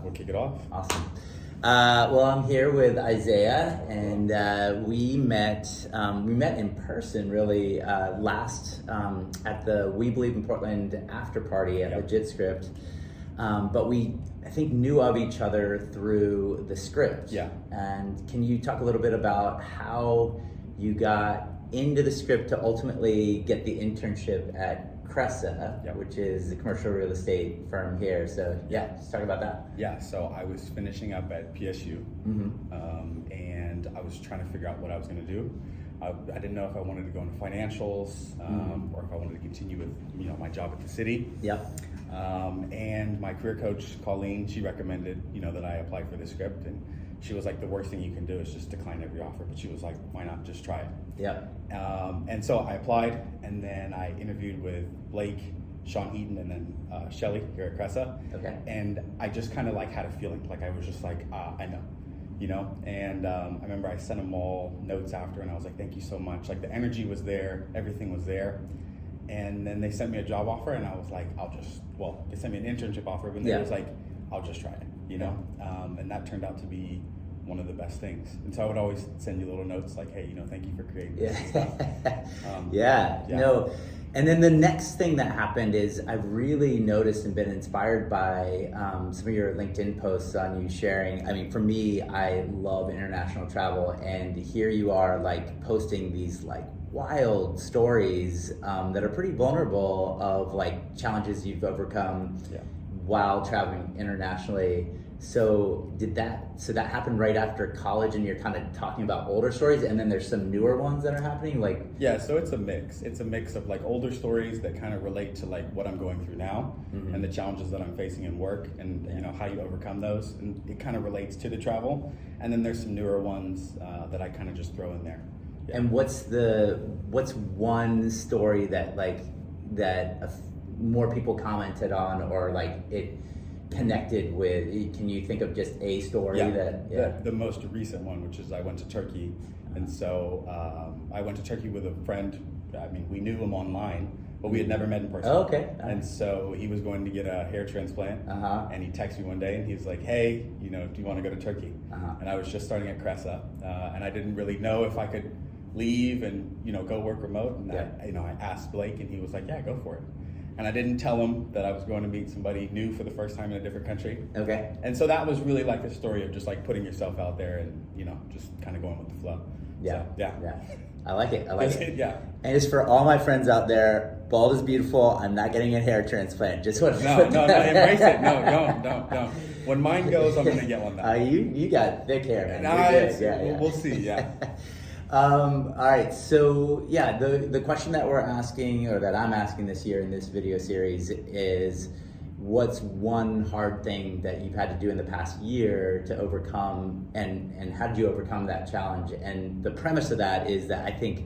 we'll kick it off. Awesome. Well, I'm here with Isaiah, and we met in person really last at the We Believe in Portland after party at Legitscript. But we, I think, knew of each other through the script. Yeah. And can you talk a little bit about how you got into the script to ultimately get the internship at Cresa, which is the commercial real estate firm here. So just talk about that. Yeah, so I was finishing up at PSU, and I was trying to figure out what I was going to do. I didn't know if I wanted to go into financials or if I wanted to continue with my job at the city. Yep. And my career coach, Colleen, she recommended that I apply for the script, and she was like, the worst thing you can do is just decline every offer, but she was like, why not just try it? Yeah. And so I applied, and then I interviewed with Blake, Sean Eaton, and then Shelly here at Cresa. Okay. And I just kind of like had a feeling, like I was just like, I know, And I remember I sent them all notes after, and I was like, thank you so much. Like the energy was there, everything was there. And then they sent me a job offer, and I was like, they sent me an internship offer, but it was like, I'll just try it, and that turned out to be one of the best things. And so I would always send you little notes like, hey, thank you for creating this and stuff. No. And then the next thing that happened is I've really noticed and been inspired by some of your LinkedIn posts on you sharing. I mean, for me, I love international travel, and here you are like posting these like wild stories that are pretty vulnerable of like challenges you've overcome while traveling internationally. So that happened right after college, and you're kind of talking about older stories, and then there's some newer ones that are happening, like so it's a mix of like older stories that kind of relate to like what I'm going through now and the challenges that I'm facing in work, and how you overcome those, and it kind of relates to the travel. And then there's some newer ones that I kind of just throw in there. And what's one story that more people commented on, or like it connected with? Can you think of just a story the most recent one, which is I went to Turkey, and so I went to Turkey with a friend. I mean, we knew him online, but we had never met in person. Oh, okay. And so he was going to get a hair transplant, and he texted me one day, and he's like, hey, do you want to go to Turkey? And I was just starting at Cresa, and I didn't really know if I could leave and go work remote, and I asked Blake, and he was like, yeah, go for it. And I didn't tell him that I was going to meet somebody new for the first time in a different country. Okay. And so that was really like a story of just like putting yourself out there and just kind of going with the flow. Yeah. So, yeah. I like it. Yeah. And just for all my friends out there, bald is beautiful. I'm not getting a hair transplant. Just want to no, embrace it. No, don't. When mine goes, I'm going to get one now. You got thick hair, man. We'll see. Yeah. All right, so the question that we're asking, or that I'm asking this year in this video series, is what's one hard thing that you've had to do in the past year to overcome, and how did you overcome that challenge? And the premise of that is that I think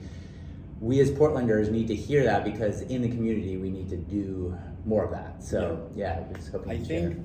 we as Portlanders need to hear that, because in the community we need to do more of that. So we're just hoping to share.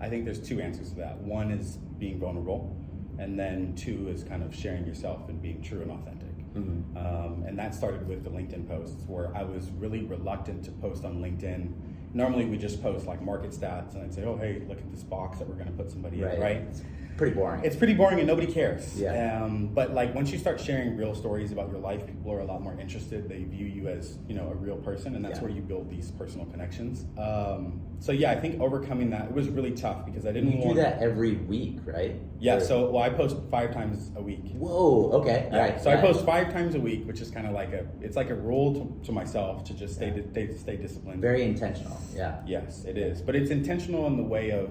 I think there's two answers to that. One is being vulnerable. And then two is kind of sharing yourself and being true and authentic. And that started with the LinkedIn posts, where I was really reluctant to post on LinkedIn. Normally we just post like market stats, and I'd say, oh, hey, look at this box that we're going to put somebody in, right? It's pretty boring. It's pretty boring, and nobody cares. Yeah. But like once you start sharing real stories about your life, people are a lot more interested. They view you as a real person, and that's where you build these personal connections. I think overcoming that, it was really tough, because I didn't want... You do that every week, right? Yeah, I post 5 times a week. Whoa, okay. Yeah. Right. So I post 5 times a week, which is kind of like a rule to myself to just stay disciplined. Very intentional, yeah. Yes, it is. But it's intentional in the way of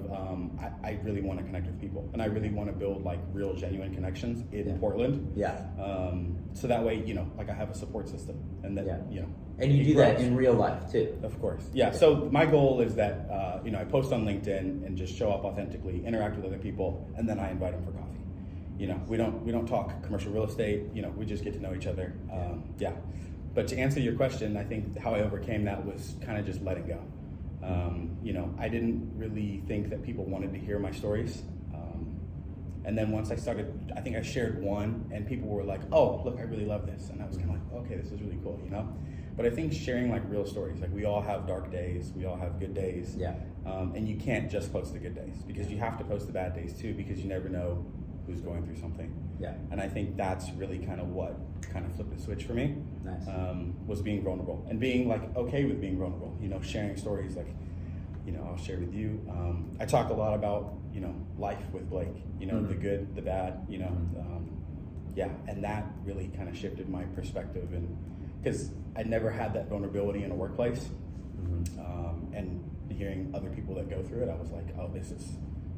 I really want to connect with people, and I really want to build like real, genuine connections in Portland. Yeah. So that way, like I have a support system, and that And you do that in real life too. Of course. Yeah. So my goal is that I post on LinkedIn and just show up authentically, interact with other people, and then I invite them for coffee. We don't talk commercial real estate. We just get to know each other. But to answer your question, I think how I overcame that was kind of just letting go. I didn't really think that people wanted to hear my stories. And then once I started, I think I shared one, and people were like, oh, look, I really love this. And I was kind of like, okay, this is really cool, But I think sharing like real stories, like we all have dark days, we all have good days. Yeah. And you can't just post the good days, because you have to post the bad days too, because you never know who's going through something. Yeah. And I think that's really kind of what kind of flipped the switch for me. Nice. Was being vulnerable and being like okay with being vulnerable. You know, sharing stories like, you know, I'll share with you. I talk a lot about, you know, life with Blake. You know, the good, the bad. You know, yeah, and that really kind of shifted my perspective, and because I never had that vulnerability in a workplace, and hearing other people that go through it, I was like, oh, this is,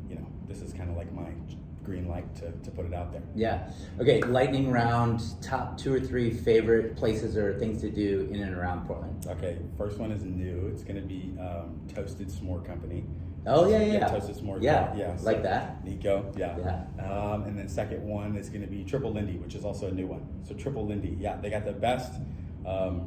you know, this is kind of like my green light to put it out there. Yeah. Okay, lightning round, top 2 or 3 favorite places or things to do in and around Portland. Okay, first one is new. It's going to be Toasted S'more Company. Oh, yeah. Toasted S'more. Yeah, so like that. Nico, yeah. Yeah. And then second one is going to be Triple Lindy, which is also a new one. So Triple Lindy, yeah, they got the best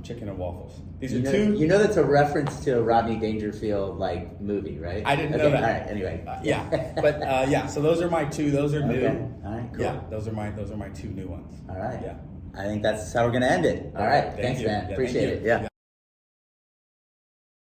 chicken and waffles. These are two. You know that's a reference to a Rodney Dangerfield like movie, right? I didn't know that. All right. Anyway. Yeah, but yeah. So those are my two. Those are new. Okay. All right. Cool. Yeah, those are my 2 new ones. All right. Yeah. I think that's how we're gonna end it. All right. Thank Thanks, you. man. Yeah, Appreciate thank it. you. Yeah.